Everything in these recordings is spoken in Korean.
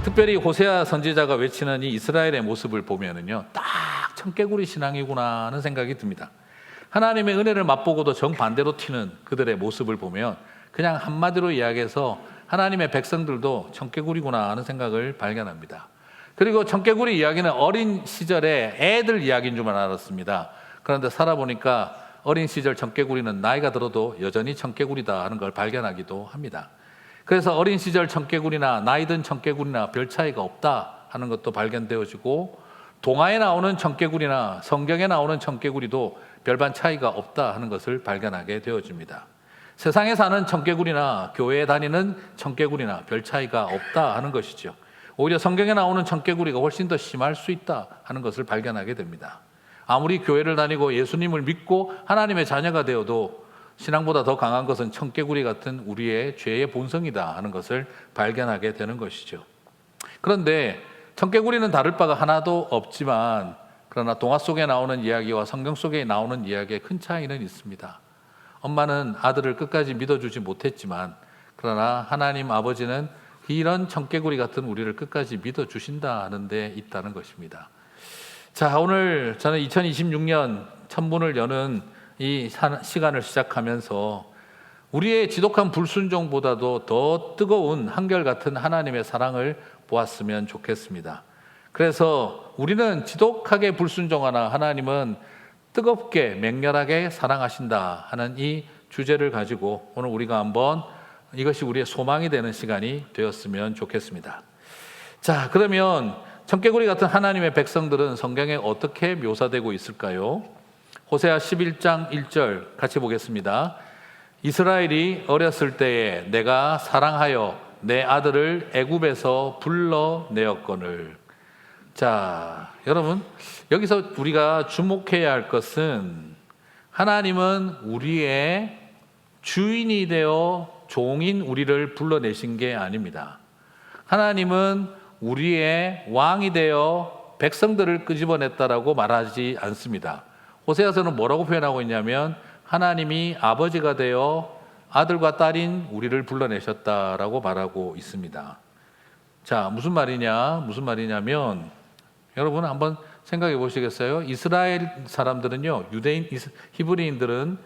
특별히 호세아 선지자가 외치는 이 이스라엘의 모습을 보면은요, 딱 청개구리 신앙이구나 하는 생각이 듭니다. 하나님의 은혜를 맛보고도 정반대로 튀는 그들의 모습을 보면 그냥 한마디로 이야기해서 하나님의 백성들도 청개구리구나 하는 생각을 발견합니다. 그리고 청개구리 이야기는 어린 시절의 애들 이야기인 줄만 알았습니다. 그런데 살아보니까 어린 시절 청개구리는 나이가 들어도 여전히 청개구리다 하는 걸 발견하기도 합니다. 그래서 어린 시절 청개구리나 나이 든 청개구리나 별 차이가 없다 하는 것도 발견되어지고, 동화에 나오는 청개구리나 성경에 나오는 청개구리도 별반 차이가 없다 하는 것을 발견하게 되어집니다. 세상에 사는 청개구리나 교회에 다니는 청개구리나 별 차이가 없다 하는 것이죠. 오히려 성경에 나오는 청개구리가 훨씬 더 심할 수 있다 하는 것을 발견하게 됩니다. 아무리 교회를 다니고 예수님을 믿고 하나님의 자녀가 되어도 신앙보다 더 강한 것은 청개구리 같은 우리의 죄의 본성이다 하는 것을 발견하게 되는 것이죠. 그런데 청개구리는 다를 바가 하나도 없지만, 그러나 동화 속에 나오는 이야기와 성경 속에 나오는 이야기에 큰 차이는 있습니다. 엄마는 아들을 끝까지 믿어주지 못했지만, 그러나 하나님 아버지는 이런 청개구리 같은 우리를 끝까지 믿어주신다 하는 데 있다는 것입니다. 자, 오늘 저는 2026년 천문을 여는 이 시간을 시작하면서 우리의 지독한 불순종보다도 더 뜨거운 한결같은 하나님의 사랑을 보았으면 좋겠습니다. 그래서 우리는 지독하게 불순종하나 하나님은 뜨겁게 맹렬하게 사랑하신다 하는 이 주제를 가지고 오늘 우리가 한번 이것이 우리의 소망이 되는 시간이 되었으면 좋겠습니다. 자, 그러면 청개구리 같은 하나님의 백성들은 성경에 어떻게 묘사되고 있을까요? 호세아 11장 1절 같이 보겠습니다. 이스라엘이 어렸을 때에 내가 사랑하여 내 아들을 애굽에서 불러내었거늘. 자, 여러분, 여기서 우리가 주목해야 할 것은 하나님은 우리의 주인이 되어 종인 우리를 불러내신 게 아닙니다. 하나님은 우리의 왕이 되어 백성들을 끄집어냈다라고 말하지 않습니다. 호세아서는 뭐라고 표현하고 있냐면 하나님이 아버지가 되어 아들과 딸인 우리를 불러내셨다라고 말하고 있습니다. 자, 무슨 말이냐면 여러분 한번 생각해 보시겠어요? 이스라엘 사람들은요, 유대인, 히브리인들은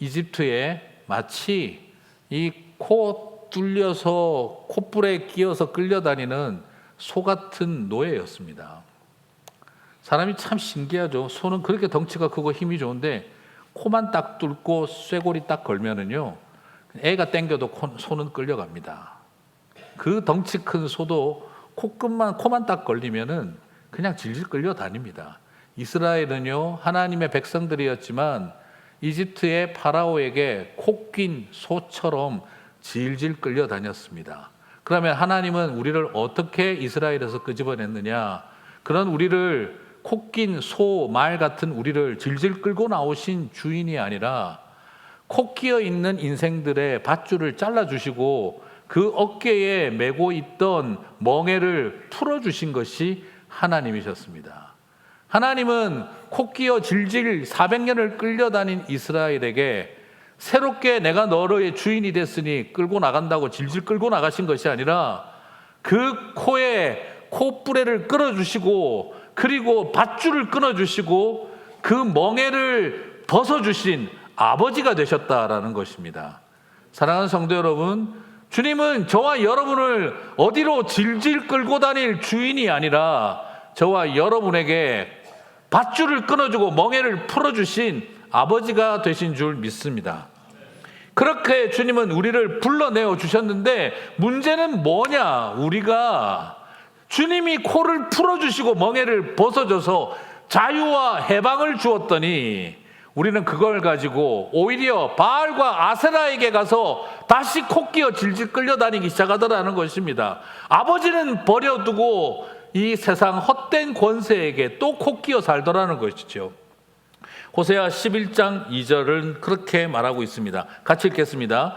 이집트에 마치 이 코 뚫려서 콧불에 끼어서 끌려다니는 소 같은 노예였습니다. 사람이 참 신기하죠. 소는 그렇게 덩치가 크고 힘이 좋은데 코만 딱 뚫고 쇠고리 딱 걸면은요, 애가 땡겨도 소는 끌려갑니다. 그 덩치 큰 소도 코만 딱 걸리면은 그냥 질질 끌려다닙니다. 이스라엘은요, 하나님의 백성들이었지만 이집트의 파라오에게 코 낀 소처럼 질질 끌려다녔습니다. 그러면 하나님은 우리를 어떻게 이스라엘에서 끄집어냈느냐? 그런 우리를 코 낀 소, 말 같은 우리를 질질 끌고 나오신 주인이 아니라 코 끼어 있는 인생들의 밧줄을 잘라주시고 그 어깨에 메고 있던 멍에를 풀어주신 것이 하나님이셨습니다. 하나님은 코 끼어 질질 400년을 끌려다닌 이스라엘에게 새롭게 내가 너의 주인이 됐으니 끌고 나간다고 질질 끌고 나가신 것이 아니라 그 코에 콧불에를 끌어주시고 그리고 밧줄을 끊어주시고 그 멍에를 벗어주신 아버지가 되셨다라는 것입니다. 사랑하는 성도 여러분, 주님은 저와 여러분을 어디로 질질 끌고 다닐 주인이 아니라 저와 여러분에게 밧줄을 끊어주고 멍에를 풀어주신 아버지가 되신 줄 믿습니다. 그렇게 주님은 우리를 불러내어 주셨는데 문제는 뭐냐? 우리가 주님이 코를 풀어주시고 멍에를 벗어줘서 자유와 해방을 주었더니 우리는 그걸 가지고 오히려 바알과 아세라에게 가서 다시 코 끼어 질질 끌려다니기 시작하더라는 것입니다. 아버지는 버려두고 이 세상 헛된 권세에게 또 코 끼어 살더라는 것이죠. 호세아 11장 2절은 그렇게 말하고 있습니다. 같이 읽겠습니다.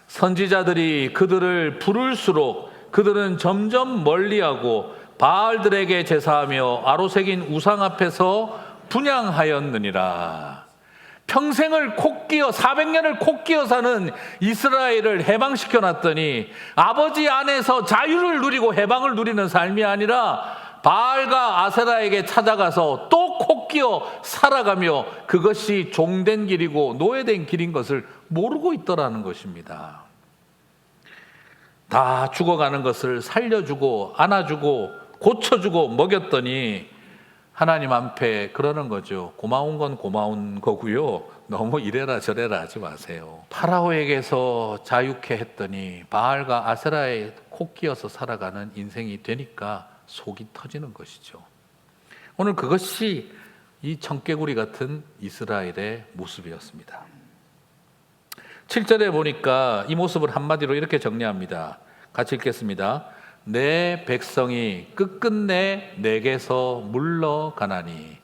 선지자들이 그들을 부를수록 그들은 점점 멀리하고 바알들에게 제사하며 아로새긴 우상 앞에서 분향하였느니라. 평생을 콕 끼어 400년을 콕 끼어 사는 이스라엘을 해방시켜 놨더니 아버지 안에서 자유를 누리고 해방을 누리는 삶이 아니라 바알과 아세라에게 찾아가서 또 콕 끼어 살아가며 그것이 종된 길이고 노예된 길인 것을 모르고 있더라는 것입니다. 다 죽어가는 것을 살려주고 안아주고 고쳐주고 먹였더니 하나님 앞에 그러는 거죠. 고마운 건 고마운 거고요. 너무 이래라 저래라 하지 마세요. 파라오에게서 자유케 했더니 바알과 아세라에 콕 끼어서 살아가는 인생이 되니까 속이 터지는 것이죠. 오늘 그것이 이 청개구리 같은 이스라엘의 모습이었습니다. 7절에 보니까 이 모습을 한마디로 이렇게 정리합니다. 같이 읽겠습니다. 내 백성이 끝끝내 내게서 물러가나니.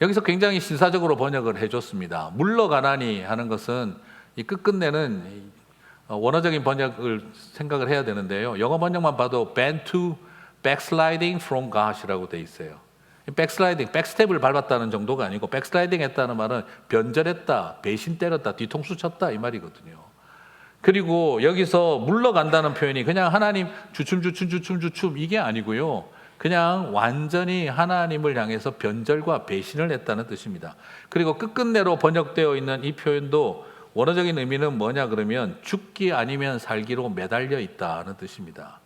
여기서 굉장히 신사적으로 번역을 해줬습니다. 물러가나니 하는 것은 이 끝끝내는 원어적인 번역을 생각을 해야 되는데요. 영어 번역만 봐도 bend to backsliding from God이라고 돼 있어요. 백슬라이딩, 백스텝을 밟았다는 정도가 아니고 백슬라이딩 했다는 말은 변절했다, 배신 때렸다, 뒤통수 쳤다 이 말이거든요. 그리고 여기서 물러간다는 표현이 그냥 하나님 주춤 이게 아니고요. 그냥 완전히 하나님을 향해서 변절과 배신을 했다는 뜻입니다. 그리고 끝끝내로 번역되어 있는 이 표현도 원어적인 의미는 뭐냐 그러면 죽기 아니면 살기로 매달려 있다는 뜻입니다.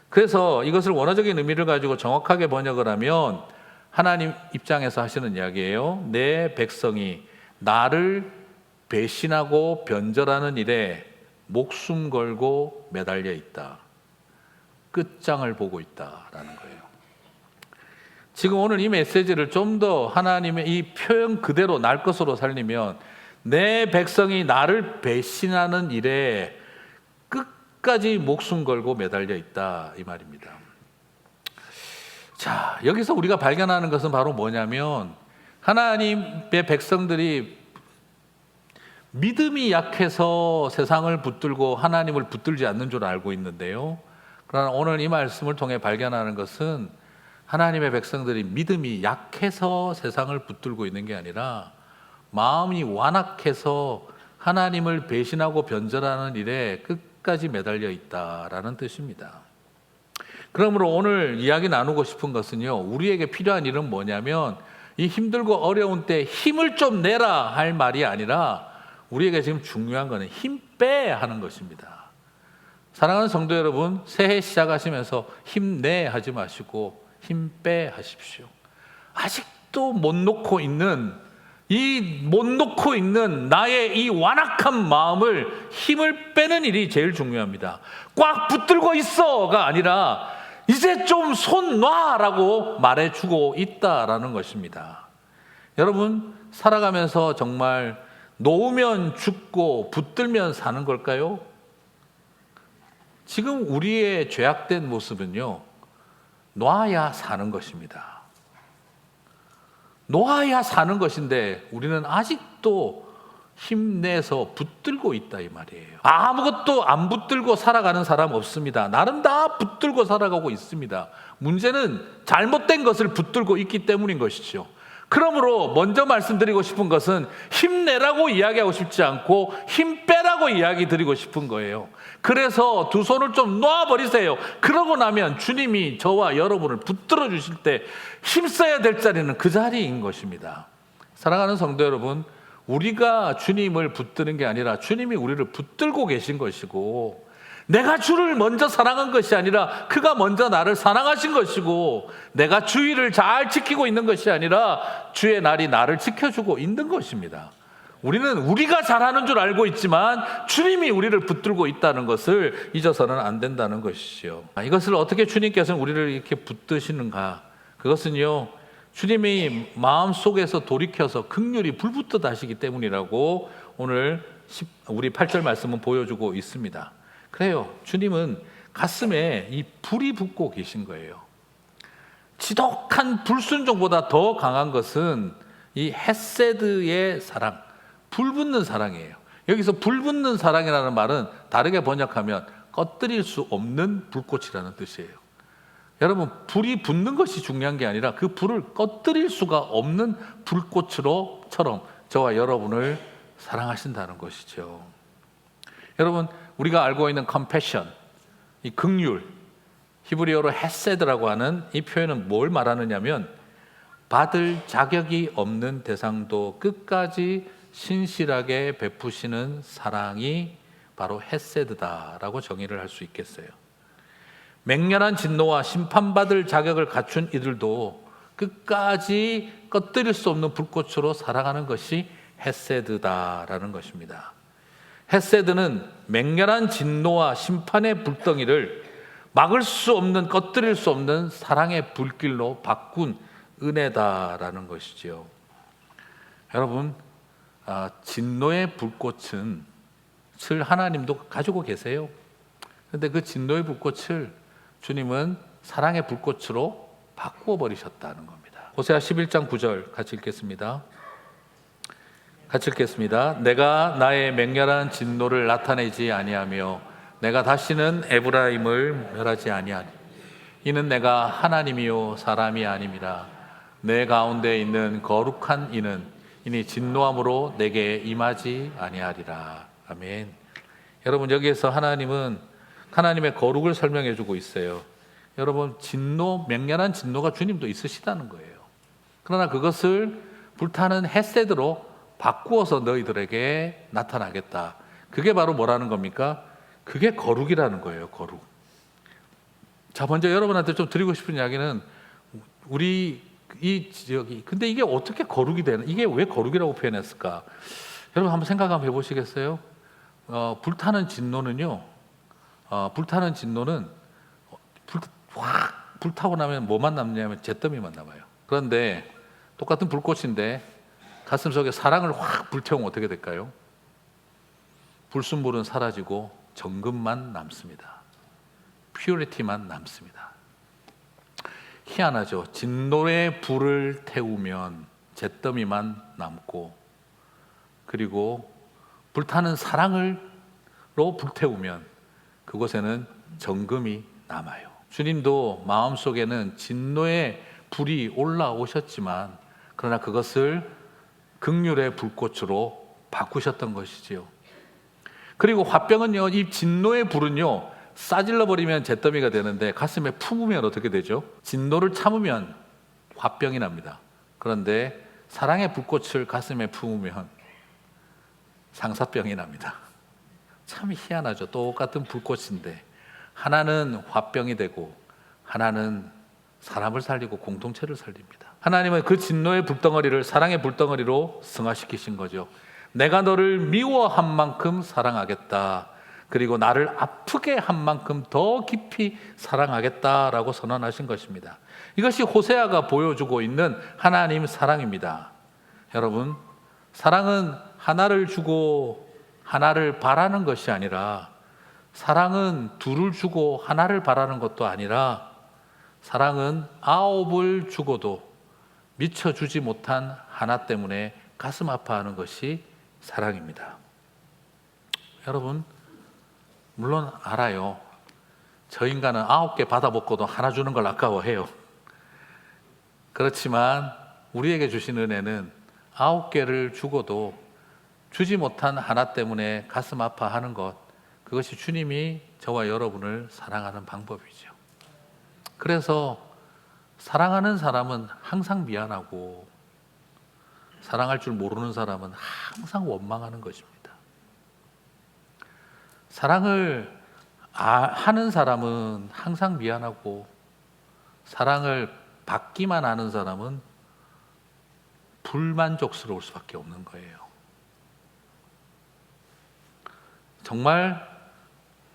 그래서 이것을 원어적인 의미를 가지고 정확하게 번역을 하면 하나님 입장에서 하시는 이야기예요. 내 백성이 나를 배신하고 변절하는 일에 목숨 걸고 매달려 있다. 끝장을 보고 있다라는 거예요. 지금 오늘 이 메시지를 좀 더 하나님의 이 표현 그대로 날 것으로 살리면 내 백성이 나를 배신하는 일에 끝까지 목숨 걸고 매달려 있다 이 말입니다. 자, 여기서 우리가 발견하는 것은 바로 뭐냐면 하나님의 백성들이 믿음이 약해서 세상을 붙들고 하나님을 붙들지 않는 줄 알고 있는데요. 그러나 오늘 이 말씀을 통해 발견하는 것은 하나님의 백성들이 믿음이 약해서 세상을 붙들고 있는 게 아니라 마음이 완악해서 하나님을 배신하고 변절하는 일에 끝까지 매달려 있다라는 뜻입니다. 그러므로 오늘 이야기 나누고 싶은 것은요, 우리에게 필요한 일은 뭐냐면 이 힘들고 어려운 때 힘을 좀 내라 할 말이 아니라 우리에게 지금 중요한 것은 힘 빼 하는 것입니다. 사랑하는 성도 여러분, 새해 시작하시면서 힘내 하지 마시고 힘 빼 하십시오. 아직도 못 놓고 있는 나의 이 완악한 마음을 힘을 빼는 일이 제일 중요합니다. 꽉 붙들고 있어가 아니라 이제 좀 손 놔라고 말해주고 있다라는 것입니다. 여러분, 살아가면서 정말 놓으면 죽고 붙들면 사는 걸까요? 지금 우리의 죄악된 모습은요, 놔야 사는 것입니다. 놓아야 사는 것인데 우리는 아직도 힘내서 붙들고 있다 이 말이에요. 아무것도 안 붙들고 살아가는 사람 없습니다. 나름 다 붙들고 살아가고 있습니다. 문제는 잘못된 것을 붙들고 있기 때문인 것이죠. 그러므로 먼저 말씀드리고 싶은 것은 힘내라고 이야기하고 싶지 않고 힘 빼라고 이야기 드리고 싶은 거예요. 그래서 두 손을 좀 놓아버리세요. 그러고 나면 주님이 저와 여러분을 붙들어 주실 때 힘써야 될 자리는 그 자리인 것입니다. 사랑하는 성도 여러분, 우리가 주님을 붙드는 게 아니라 주님이 우리를 붙들고 계신 것이고, 내가 주를 먼저 사랑한 것이 아니라 그가 먼저 나를 사랑하신 것이고, 내가 주의를 잘 지키고 있는 것이 아니라 주의 날이 나를 지켜주고 있는 것입니다. 우리는 우리가 잘하는 줄 알고 있지만 주님이 우리를 붙들고 있다는 것을 잊어서는 안 된다는 것이죠. 이것을 어떻게 주님께서는 우리를 이렇게 붙드시는가? 그것은요, 주님이 마음속에서 돌이켜서 긍휼히 불붙듯 하시기 때문이라고 오늘 우리 8절 말씀은 보여주고 있습니다. 그래요, 주님은 가슴에 이 불이 붙고 계신 거예요. 지독한 불순종보다 더 강한 것은 이 헤세드의 사랑, 불붙는 사랑이에요. 여기서 불붙는 사랑이라는 말은 다르게 번역하면 꺼뜨릴 수 없는 불꽃이라는 뜻이에요. 여러분, 불이 붙는 것이 중요한 게 아니라 그 불을 꺼뜨릴 수가 없는 불꽃처럼 저와 여러분을 사랑하신다는 것이죠. 여러분, 우리가 알고 있는 compassion, 이 긍휼, 히브리어로 헤세드라고 하는 이 표현은 뭘 말하느냐면 받을 자격이 없는 대상도 끝까지 신실하게 베푸시는 사랑이 바로 헤세드다라고 정의를 할 수 있겠어요. 맹렬한 진노와 심판받을 자격을 갖춘 이들도 끝까지 꺼뜨릴 수 없는 불꽃으로 사랑하는 것이 헤세드다라는 것입니다. 헤세드는 맹렬한 진노와 심판의 불덩이를 막을 수 없는, 꺼뜨릴 수 없는 사랑의 불길로 바꾼 은혜다라는 것이지요. 여러분, 진노의 불꽃은 하나님도 가지고 계세요. 그런데 그 진노의 불꽃을 주님은 사랑의 불꽃으로 바꾸어 버리셨다는 겁니다. 호세아 11장 9절 같이 읽겠습니다. 내가 나의 맹렬한 진노를 나타내지 아니하며 내가 다시는 에브라임을 멸하지 아니하니 이는 내가 하나님이요 사람이 아님이라. 내 가운데 있는 거룩한 이는 이니 진노함으로 내게 임하지 아니하리라. 아멘. 여러분, 여기에서 하나님은 하나님의 거룩을 설명해 주고 있어요. 여러분, 맹렬한 진노가 주님도 있으시다는 거예요. 그러나 그것을 불타는 헤세드로 바꾸어서 너희들에게 나타나겠다. 그게 바로 뭐라는 겁니까? 그게 거룩이라는 거예요. 거룩. 자, 먼저 여러분한테 좀 드리고 싶은 이야기는 우리 이 지역이, 근데 이게 어떻게 거룩이 되는, 이게 왜 거룩이라고 표현했을까? 여러분 한번 생각 한번 해보시겠어요? 불타는 진노는 확 불타고 나면 뭐만 남냐면 잿더미만 남아요. 그런데 똑같은 불꽃인데 가슴속에 사랑을 확 불태우면 어떻게 될까요? 불순물은 사라지고 정금만 남습니다. 퓨리티만 남습니다. 희한하죠. 진노의 불을 태우면 잿더미만 남고, 그리고 불타는 사랑으로 불태우면 그곳에는 정금이 남아요. 주님도 마음속에는 진노의 불이 올라오셨지만 그러나 그것을 긍휼의 불꽃으로 바꾸셨던 것이지요. 그리고 화병은요, 이 진노의 불은요, 싸질러 버리면 잿더미가 되는데 가슴에 품으면 어떻게 되죠? 진노를 참으면 화병이 납니다. 그런데 사랑의 불꽃을 가슴에 품으면 상사병이 납니다. 참 희한하죠. 똑같은 불꽃인데 하나는 화병이 되고 하나는 사람을 살리고 공동체를 살립니다. 하나님은 그 진노의 불덩어리를 사랑의 불덩어리로 승화시키신 거죠. 내가 너를 미워한 만큼 사랑하겠다. 그리고 나를 아프게 한 만큼 더 깊이 사랑하겠다라고 선언하신 것입니다. 이것이 호세아가 보여주고 있는 하나님 사랑입니다. 여러분, 사랑은 하나를 주고 하나를 바라는 것이 아니라, 사랑은 둘을 주고 하나를 바라는 것도 아니라, 사랑은 9을 주고도 미처 주지 못한 하나 때문에 가슴 아파하는 것이 사랑입니다. 여러분, 물론 알아요. 저 인간은 9개 받아먹고도 하나 주는 걸 아까워해요. 그렇지만 우리에게 주신 은혜는 9개를 주고도 주지 못한 하나 때문에 가슴 아파하는 것, 그것이 주님이 저와 여러분을 사랑하는 방법이죠. 그래서 사랑하는 사람은 항상 미안하고 사랑할 줄 모르는 사람은 항상 원망하는 것입니다. 사랑을 하는 사람은 항상 미안하고 사랑을 받기만 하는 사람은 불만족스러울 수밖에 없는 거예요. 정말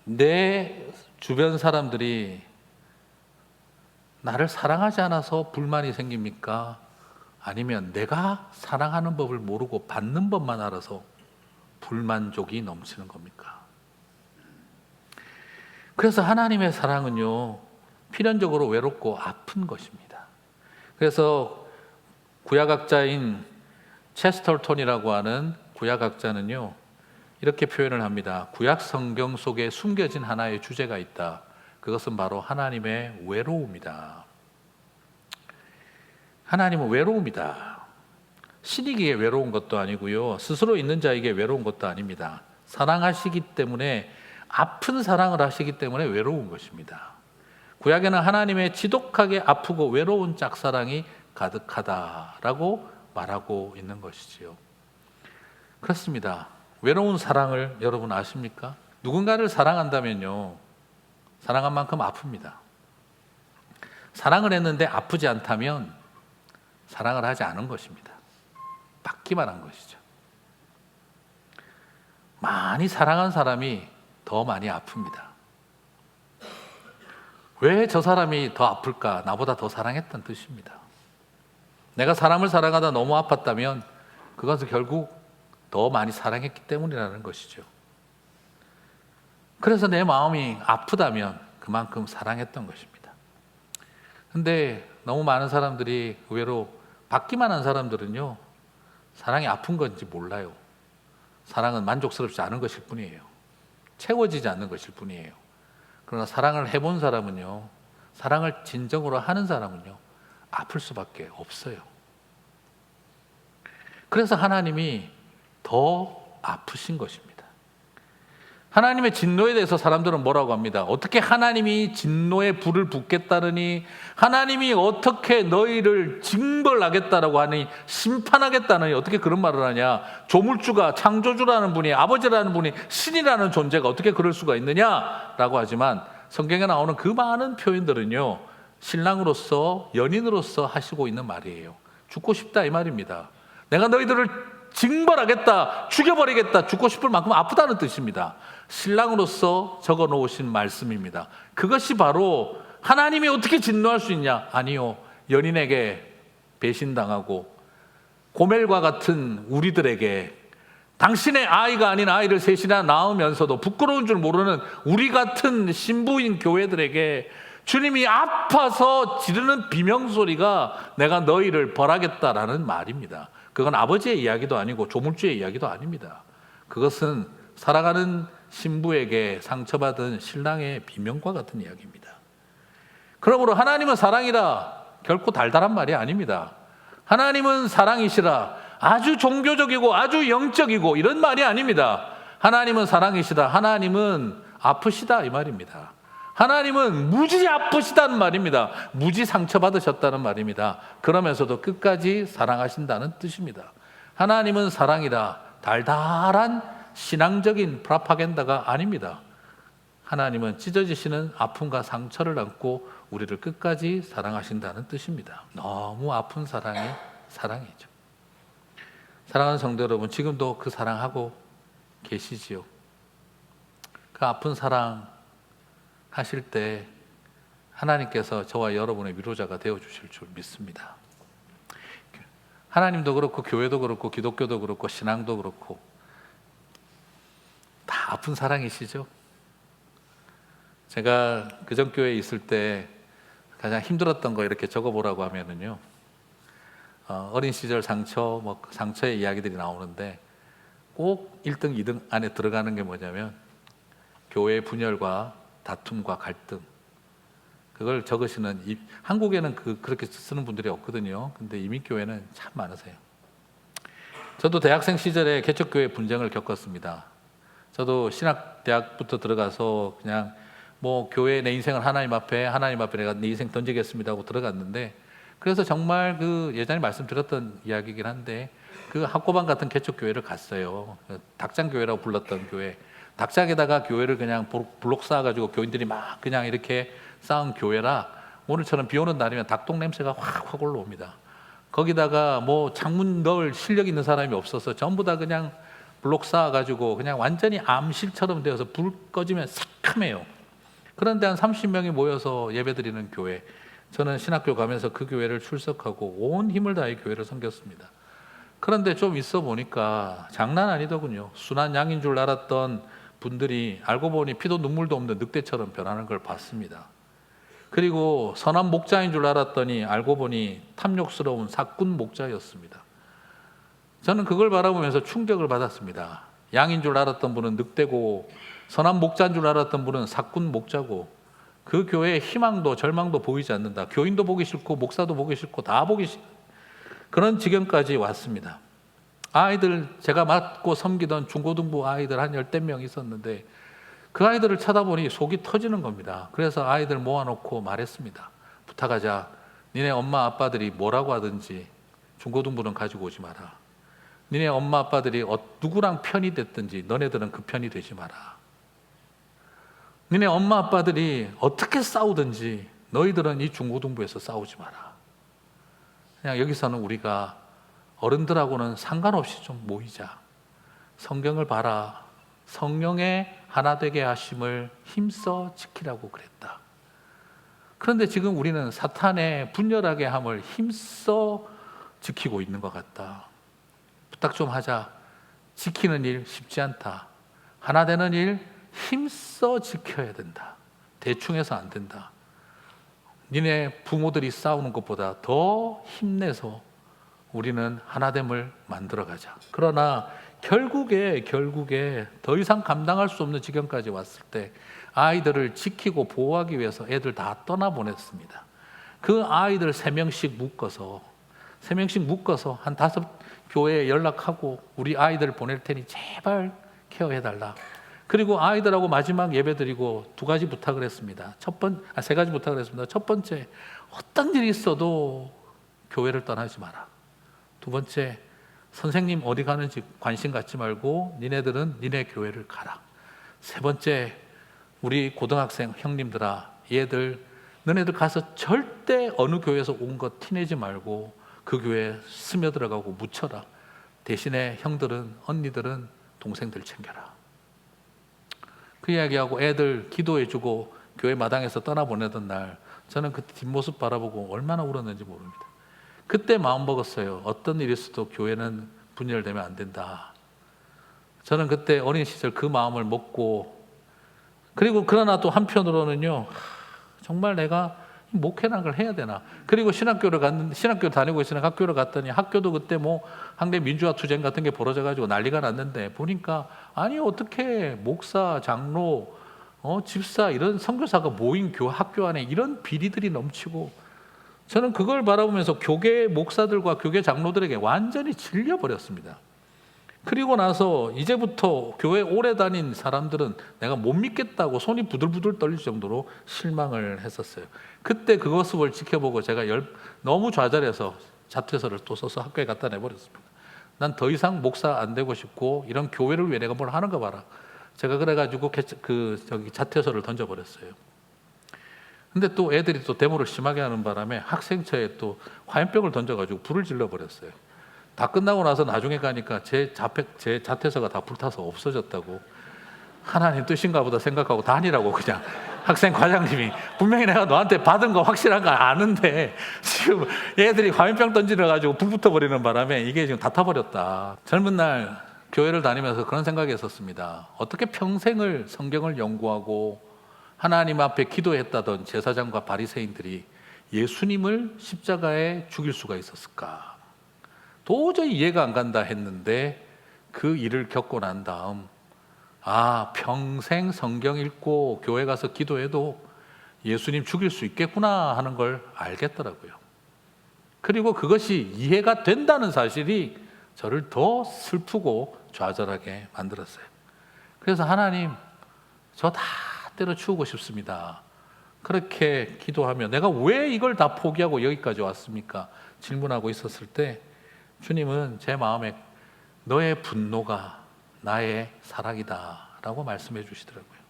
내 주변 사람들이 나를 사랑하지 않아서 불만이 생깁니까? 아니면 내가 사랑하는 법을 모르고 받는 법만 알아서 불만족이 넘치는 겁니까? 그래서 하나님의 사랑은요, 필연적으로 외롭고 아픈 것입니다. 그래서 구약학자인 체스터턴이라고 하는 구약학자는요, 이렇게 표현을 합니다. 구약 성경 속에 숨겨진 하나의 주제가 있다. 그것은 바로 하나님의 외로움이다. 하나님은 외로움이다. 신이기에 외로운 것도 아니고요. 스스로 있는 자에게 외로운 것도 아닙니다. 사랑하시기 때문에, 아픈 사랑을 하시기 때문에 외로운 것입니다. 구약에는 하나님의 지독하게 아프고 외로운 짝사랑이 가득하다라고 말하고 있는 것이지요. 그렇습니다. 외로운 사랑을 여러분 아십니까? 누군가를 사랑한다면요, 사랑한 만큼 아픕니다. 사랑을 했는데 아프지 않다면 사랑을 하지 않은 것입니다. 받기만 한 것이죠. 많이 사랑한 사람이 더 많이 아픕니다. 왜 저 사람이 더 아플까? 나보다 더 사랑했던 뜻입니다. 내가 사람을 사랑하다 너무 아팠다면 그것은 결국 더 많이 사랑했기 때문이라는 것이죠. 그래서 내 마음이 아프다면 그만큼 사랑했던 것입니다. 근데 너무 많은 사람들이 의외로 받기만 한 사람들은요, 사랑이 아픈 건지 몰라요. 사랑은 만족스럽지 않은 것일 뿐이에요. 채워지지 않는 것일 뿐이에요. 그러나 사랑을 해본 사람은요, 사랑을 진정으로 하는 사람은요, 아플 수밖에 없어요. 그래서 하나님이 더 아프신 것입니다. 하나님의 진노에 대해서 사람들은 뭐라고 합니다. 어떻게 하나님이 진노의 불을 붓겠다느니, 하나님이 어떻게 너희를 징벌하겠다라고 하니, 심판하겠다느니 어떻게 그런 말을 하냐. 조물주가, 창조주라는 분이, 아버지라는 분이, 신이라는 존재가 어떻게 그럴 수가 있느냐라고 하지만, 성경에 나오는 그 많은 표현들은요, 신랑으로서, 연인으로서 하시고 있는 말이에요. 죽고 싶다 이 말입니다. 내가 너희들을 징벌하겠다, 죽여버리겠다, 죽고 싶을 만큼 아프다는 뜻입니다. 신랑으로서 적어 놓으신 말씀입니다. 그것이 바로 하나님이 어떻게 진노할 수 있냐? 아니요, 연인에게 배신당하고 고멜과 같은 우리들에게, 당신의 아이가 아닌 아이를 셋이나 낳으면서도 부끄러운 줄 모르는 우리 같은 신부인 교회들에게 주님이 아파서 지르는 비명소리가 내가 너희를 벌하겠다라는 말입니다. 그건 아버지의 이야기도 아니고 조물주의 이야기도 아닙니다. 그것은 살아가는 신부에게 상처받은 신랑의 비명과 같은 이야기입니다. 그러므로 하나님은 사랑이라 결코 달달한 말이 아닙니다. 하나님은 사랑이시라 아주 종교적이고 아주 영적이고 이런 말이 아닙니다. 하나님은 사랑이시다, 하나님은 아프시다 이 말입니다. 하나님은 무지 아프시다는 말입니다. 무지 상처받으셨다는 말입니다. 그러면서도 끝까지 사랑하신다는 뜻입니다. 하나님은 사랑이라 달달한 신앙적인 프라파간다가 아닙니다. 하나님은 찢어지시는 아픔과 상처를 안고 우리를 끝까지 사랑하신다는 뜻입니다. 너무 아픈 사랑이 사랑이죠. 사랑하는 성도 여러분, 지금도 그 사랑하고 계시지요? 그 아픈 사랑 하실 때 하나님께서 저와 여러분의 위로자가 되어주실 줄 믿습니다. 하나님도 그렇고 교회도 그렇고 기독교도 그렇고 신앙도 그렇고 다 아픈 사랑이시죠. 제가 그전 교회에 있을 때 가장 힘들었던 거 이렇게 적어보라고 하면은요, 어린 시절 상처, 상처의 이야기들이 나오는데 꼭 1등, 2등 안에 들어가는 게 뭐냐면 교회 분열과 다툼과 갈등, 그걸 적으시는, 한국에는 그렇게 쓰는 분들이 없거든요. 근데 이민교회는 참 많으세요. 저도 대학생 시절에 개척교회 분쟁을 겪었습니다. 저도 신학대학부터 들어가서 그냥 교회 내 인생을 하나님 앞에 내가 내 인생 던지겠습니다 하고 들어갔는데, 그래서 정말 예전에 말씀드렸던 이야기이긴 한데 그 학고반 같은 개척교회를 갔어요. 닭장교회라고 불렀던 교회. 닭장에다가 교회를 그냥 블록 쌓아가지고 교인들이 막 그냥 이렇게 쌓은 교회라 오늘처럼 비 오는 날이면 닭똥 냄새가 확 올라옵니다. 거기다가 창문 넣을 실력 있는 사람이 없어서 전부 다 그냥 블록 쌓아가지고 그냥 완전히 암실처럼 되어서 불 꺼지면 새카매요. 그런데 한 30명이 모여서 예배드리는 교회, 저는 신학교 가면서 그 교회를 출석하고 온 힘을 다해 교회를 섬겼습니다. 그런데 좀 있어 보니까 장난 아니더군요. 순한 양인 줄 알았던 분들이 알고 보니 피도 눈물도 없는 늑대처럼 변하는 걸 봤습니다. 그리고 선한 목자인 줄 알았더니 알고 보니 탐욕스러운 사꾼 목자였습니다. 저는 그걸 바라보면서 충격을 받았습니다. 양인 줄 알았던 분은 늑대고 선한 목자인 줄 알았던 분은 사꾼 목자고, 그 교회에 희망도 절망도 보이지 않는다. 교인도 보기 싫고 목사도 보기 싫고 다 보기 싫고 그런 지경까지 왔습니다. 아이들, 제가 맡고 섬기던 중고등부 아이들 한 10명 있었는데 그 아이들을 쳐다보니 속이 터지는 겁니다. 그래서 아이들 모아놓고 말했습니다. 부탁하자. 니네 엄마 아빠들이 뭐라고 하든지 중고등부는 가지고 오지 마라. 니네 엄마 아빠들이 누구랑 편이 됐든지 너네들은 그 편이 되지 마라. 니네 엄마 아빠들이 어떻게 싸우든지 너희들은 이 중고등부에서 싸우지 마라. 그냥 여기서는 우리가 어른들하고는 상관없이 좀 모이자. 성경을 봐라. 성령의 하나 되게 하심을 힘써 지키라고 그랬다. 그런데 지금 우리는 사탄의 분열하게 함을 힘써 지키고 있는 것 같다. 부탁 좀 하자. 지키는 일 쉽지 않다. 하나 되는 일 힘써 지켜야 된다. 대충 해서 안 된다. 니네 부모들이 싸우는 것보다 더 힘내서 우리는 하나됨을 만들어가자. 그러나 결국에 더 이상 감당할 수 없는 지경까지 왔을 때 아이들을 지키고 보호하기 위해서 애들 다 떠나보냈습니다. 그 아이들 3명씩 묶어서 한 5교회에 연락하고 우리 아이들 보낼 테니 제발 케어해달라. 그리고 아이들하고 마지막 예배 드리고 2가지 부탁을 했습니다. 3가지 부탁을 했습니다. 첫 번째, 어떤 일이 있어도 교회를 떠나지 마라. 2번째, 선생님 어디 가는지 관심 갖지 말고 니네들은 니네 교회를 가라. 3번째, 우리 고등학생 형님들아, 너네들 가서 절대 어느 교회에서 온 거 티내지 말고 그 교회에 스며들어가고 묻혀라. 대신에 형들은, 언니들은, 동생들 챙겨라. 그 이야기하고 애들 기도해주고 교회 마당에서 떠나보내던 날 저는 그 뒷모습 바라보고 얼마나 울었는지 모릅니다. 그때 마음 먹었어요. 어떤 일이 있어도 교회는 분열되면 안 된다. 저는 그때 어린 시절 그 마음을 먹고, 그리고 그러나 또 한편으로는요, 정말 내가 목회라는 걸 해야 되나. 그리고 신학교를 다니고 있으니 학교를 갔더니 학교도 그때 뭐 학내 민주화 투쟁 같은 게 벌어져가지고 난리가 났는데 보니까 아니 어떻게 목사, 장로, 집사 이런 선교사가 모인 학교 안에 이런 비리들이 넘치고, 저는 그걸 바라보면서 교계 목사들과 교계 장로들에게 완전히 질려버렸습니다. 그리고 나서 이제부터 교회 오래 다닌 사람들은 내가 못 믿겠다고 손이 부들부들 떨릴 정도로 실망을 했었어요. 그때 그 모습을 지켜보고 제가 너무 좌절해서 자퇴서를 또 써서 학교에 갖다 내버렸습니다. 난 더 이상 목사 안 되고 싶고 이런 교회를 위해 내가 뭘 하는 거 봐라. 제가 그래가지고 자퇴서를 던져버렸어요. 근데 또 애들이 또 데모를 심하게 하는 바람에 학생처에 또 화염병을 던져가지고 불을 질러버렸어요. 다 끝나고 나서 나중에 가니까 제 자퇴서가 다 불타서 없어졌다고. 하나님 뜻인가 보다 생각하고 다니라고 그냥. 학생 과장님이 분명히 내가 너한테 받은 거 확실한 거 아는데 지금 애들이 화염병 던지려 가지고 불 붙어버리는 바람에 이게 지금 다 타버렸다. 젊은 날 교회를 다니면서 그런 생각이 있었습니다. 어떻게 평생을 성경을 연구하고 하나님 앞에 기도했다던 제사장과 바리새인들이 예수님을 십자가에 죽일 수가 있었을까? 도저히 이해가 안 간다 했는데 그 일을 겪고 난 다음 평생 성경 읽고 교회 가서 기도해도 예수님 죽일 수 있겠구나 하는 걸 알겠더라고요. 그리고 그것이 이해가 된다는 사실이 저를 더 슬프고 좌절하게 만들었어요. 그래서 하나님, 저 다 때려치우고 싶습니다. 그렇게 기도하며 내가 왜 이걸 다 포기하고 여기까지 왔습니까? 질문하고 있었을 때 주님은 제 마음에 너의 분노가 나의 사랑이다 라고 말씀해 주시더라고요.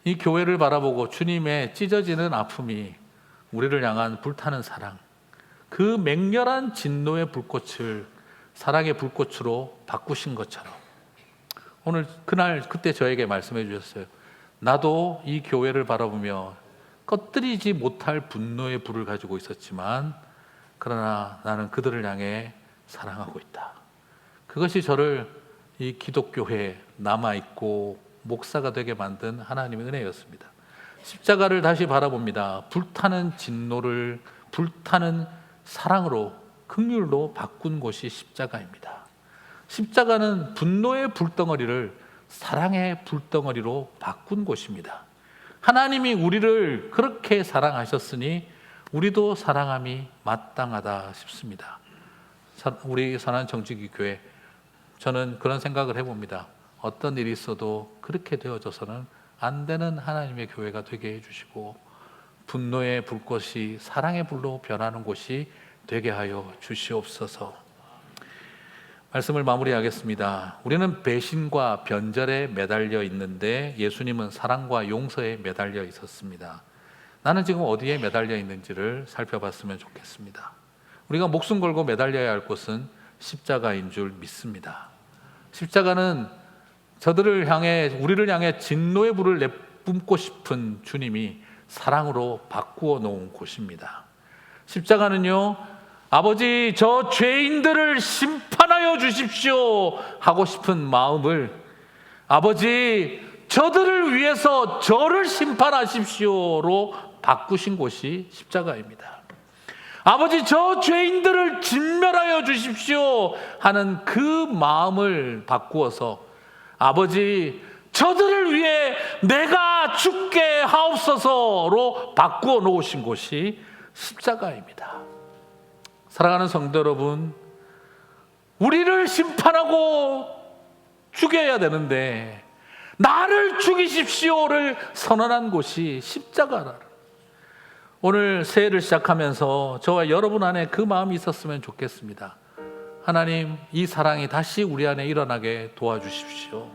이 교회를 바라보고 주님의 찢어지는 아픔이 우리를 향한 불타는 사랑, 그 맹렬한 진노의 불꽃을 사랑의 불꽃으로 바꾸신 것처럼 오늘 그때 저에게 말씀해 주셨어요. 나도 이 교회를 바라보며 꺼뜨리지 못할 분노의 불을 가지고 있었지만 그러나 나는 그들을 향해 사랑하고 있다. 그것이 저를 이 기독교회에 남아있고 목사가 되게 만든 하나님의 은혜였습니다. 십자가를 다시 바라봅니다. 불타는 진노를 불타는 사랑으로, 긍휼로 바꾼 곳이 십자가입니다. 십자가는 분노의 불덩어리를 사랑의 불덩어리로 바꾼 곳입니다. 하나님이 우리를 그렇게 사랑하셨으니 우리도 사랑함이 마땅하다 싶습니다. 우리 사랑하는 정직이 교회, 저는 그런 생각을 해봅니다. 어떤 일이 있어도 그렇게 되어져서는 안 되는 하나님의 교회가 되게 해주시고, 분노의 불꽃이 사랑의 불로 변하는 곳이 되게 하여 주시옵소서. 말씀을 마무리하겠습니다. 우리는 배신과 변절에 매달려 있는데 예수님은 사랑과 용서에 매달려 있었습니다. 나는 지금 어디에 매달려 있는지를 살펴봤으면 좋겠습니다. 우리가 목숨 걸고 매달려야 할 곳은 십자가인 줄 믿습니다. 십자가는 우리를 향해 진노의 불을 내뿜고 싶은 주님이 사랑으로 바꾸어 놓은 곳입니다. 십자가는요, 아버지, 저 죄인들을 심판하여 주십시오 하고 싶은 마음을, 아버지, 저들을 위해서 저를 심판하십시오로 바꾸신 곳이 십자가입니다. 아버지, 저 죄인들을 진멸하여 주십시오 하는 그 마음을 바꾸어서, 아버지, 저들을 위해 내가 죽게 하옵소서로 바꾸어 놓으신 곳이 십자가입니다. 사랑하는 성도 여러분, 우리를 심판하고 죽여야 되는데 나를 죽이십시오를 선언한 곳이 십자가라. 오늘 새해를 시작하면서 저와 여러분 안에 그 마음이 있었으면 좋겠습니다. 하나님, 이 사랑이 다시 우리 안에 일어나게 도와주십시오.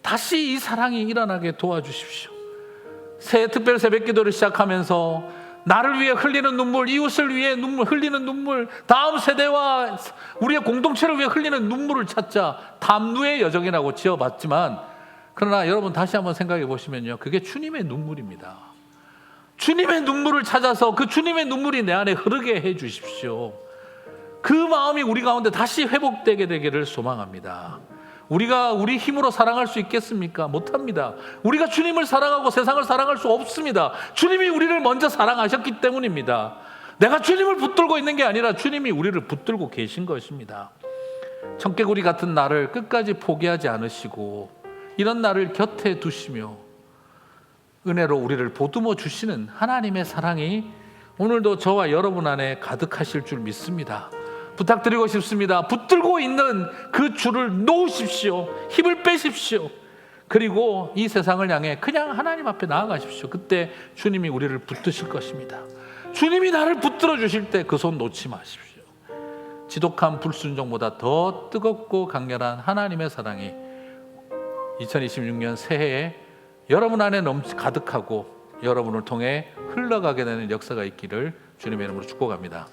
다시 이 사랑이 일어나게 도와주십시오. 새해 특별 새벽 기도를 시작하면서 나를 위해 흘리는 눈물, 이웃을 위해 흘리는 눈물, 다음 세대와 우리의 공동체를 위해 흘리는 눈물을 찾자 담누의 여정이라고 지어봤지만, 그러나 여러분 다시 한번 생각해 보시면요, 그게 주님의 눈물입니다. 주님의 눈물을 찾아서 그 주님의 눈물이 내 안에 흐르게 해 주십시오. 그 마음이 우리 가운데 다시 회복되게 되기를 소망합니다. 우리가 우리 힘으로 사랑할 수 있겠습니까? 못합니다. 우리가 주님을 사랑하고 세상을 사랑할 수 없습니다. 주님이 우리를 먼저 사랑하셨기 때문입니다. 내가 주님을 붙들고 있는 게 아니라 주님이 우리를 붙들고 계신 것입니다. 청개구리 같은 나를 끝까지 포기하지 않으시고 이런 나를 곁에 두시며 은혜로 우리를 보듬어 주시는 하나님의 사랑이 오늘도 저와 여러분 안에 가득하실 줄 믿습니다. 부탁드리고 싶습니다. 붙들고 있는 그 줄을 놓으십시오. 힘을 빼십시오. 그리고 이 세상을 향해 그냥 하나님 앞에 나아가십시오. 그때 주님이 우리를 붙드실 것입니다. 주님이 나를 붙들어 주실 때 그 손 놓지 마십시오. 지독한 불순종보다 더 뜨겁고 강렬한 하나님의 사랑이 2026년 새해에 여러분 안에 가득하고 여러분을 통해 흘러가게 되는 역사가 있기를 주님의 이름으로 축복합니다.